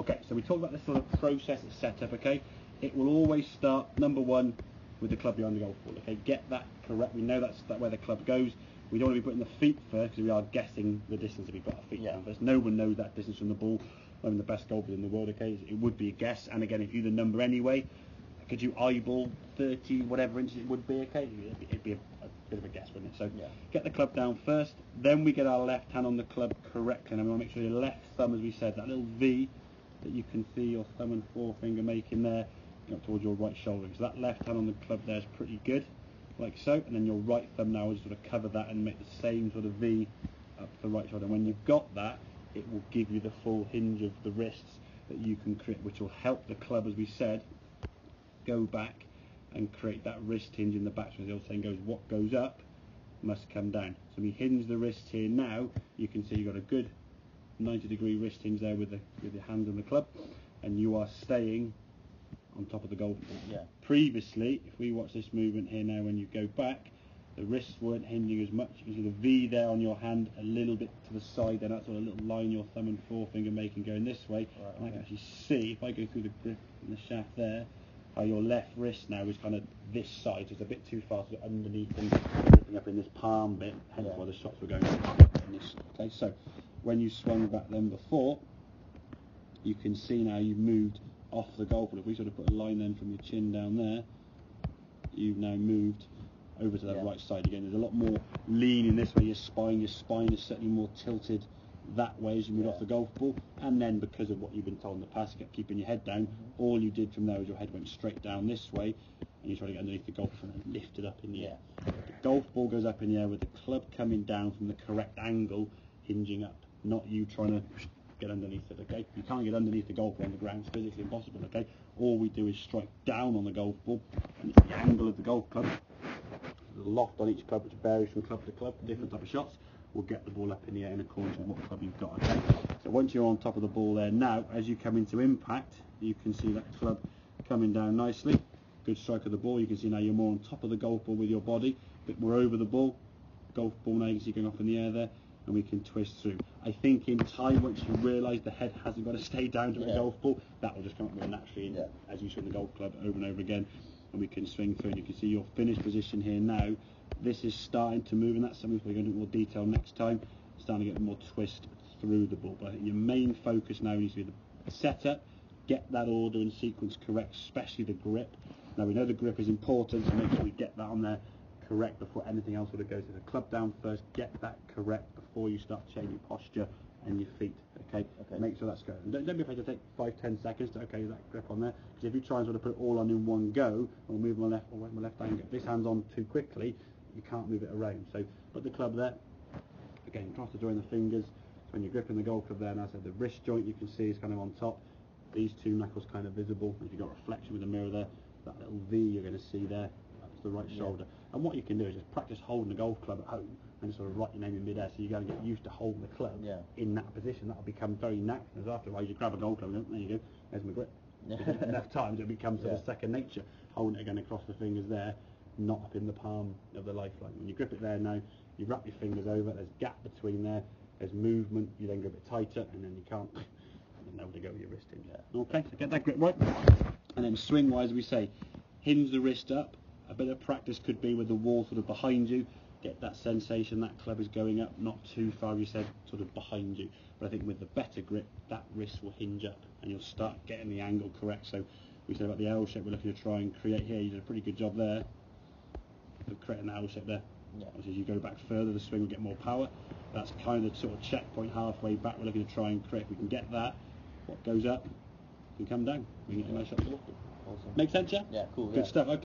Okay, so we talked about this sort of process of setup, okay? It will always start, number one, with the club behind the golf ball, okay? Get that correct. We know that's where the club goes. We don't want to be putting the feet first because we are guessing the distance if we put our feet down first. No one knows that distance from the ball. I'm the best golfer in the world, okay? It would be a guess. And again, if you the number anyway, could you eyeball 30, whatever inches it would be, okay? It'd be a bit of a guess, wouldn't it? So get the club down first. Then we get our left hand on the club correctly. And we want to make sure your left thumb, as we said, that little V that you can see your thumb and forefinger making there, towards your right shoulder. So that left hand on the club there is pretty good, like so. And then your right thumb now is sort of cover that and make the same sort of V up the right shoulder. And when you've got that, it will give you the full hinge of the wrists that you can create, which will help the club, as we said, go back and create that wrist hinge in the back. So the old saying goes, what goes up must come down. So we hinge the wrist here now. You can see you've got a good 90-degree wrist hinge there with your hands on the club, and you are staying on top of the golf ball. Previously, if we watch this movement here now, when you go back, the wrists weren't hinging as much. You can see the V there on your hand a little bit to the side, then that sort of little line your thumb and forefinger making going this way. And I can actually see, if I go through the grip and the shaft there, how your left wrist now is kind of this side, so it's a bit too far, so underneath and gripping up in this palm bit, hence why the shots were going in this. Okay, so when you swung back then before, you can see now you've moved off the golf ball. If we sort of put a line then from your chin down there, you've now moved over to that right side again. There's a lot more lean in this way. Your spine is certainly more tilted that way as you move off the golf ball. And then because of what you've been told in the past, kept keeping your head down, all you did from there was your head went straight down this way, and you try to get underneath the golf ball and lift it up in the air. The golf ball goes up in the air with the club coming down from the correct angle, hinging up, not you trying to get underneath it, okay? You can't get underneath the golf ball on the ground, it's physically impossible, okay? All we do is strike down on the golf ball, and it's the angle of the golf club, the loft on each club, which varies from club to club, different type of shots, will get the ball up in the air in accordance with what club you've got, okay? So once you're on top of the ball there, now, as you come into impact, you can see that club coming down nicely, good strike of the ball. You can see now you're more on top of the golf ball with your body, a bit more over the ball, golf ball now you can see going off in the air there, and we can twist through. I think in time, once you realise the head hasn't got to stay down to a golf ball, that will just come up more naturally as you swing the golf club over and over again, and we can swing through. And you can see your finish position here now. This is starting to move, and that's something we're going to do more detail next time. Starting to get more twist through the ball. But I think your main focus now needs to be the setup, get that order and sequence correct, especially the grip. Now we know the grip is important, so make sure we get that on there correct before anything else sort of goes. So the club down first, get that correct before you start changing posture and your feet. Okay. Make sure that's going. Don't be afraid to take 5-10 seconds to that grip on there, because if you try and sort of put it all on in one go, or move my left or my left hand, get this hand's on too quickly, you can't move it around. So put the club there. Again, try to join the fingers. So when you're gripping the golf club there, and I said the wrist joint you can see is kind of on top. These two knuckles kind of visible. If you've got reflection with the mirror there, that little V you're going to see there, that's the right shoulder. And what you can do is just practice holding the golf club at home and just sort of write your name in midair, so you're going to get used to holding the club in that position. That'll become very natural. As afterwards you grab a golf club and there you go, there's my grip. Enough times it becomes sort of second nature, holding it again across the fingers there, not up in the palm of the lifeline. When you grip it there now, you wrap your fingers over, there's a gap between there, there's movement, you then grip it tighter, and then you can't know where to go with your wrist hinge. Okay, so get that grip right, and then swing wise we say, hinge the wrist up. A bit of practice could be with the wall sort of behind you, get that sensation that club is going up, not too far, you said, sort of behind you. But I think with the better grip, that wrist will hinge up and you'll start getting the angle correct. So we said about the L shape we're looking to try and create here. You did a pretty good job there of creating an L shape there. Obviously as you go back further, the swing will get more power. That's kind of sort of checkpoint halfway back we're looking to try and create. If we can get that, what goes up can come down. We can get a nice shot to the wall. Awesome. Make sense, yeah? Yeah, cool. Good stuff. Okay.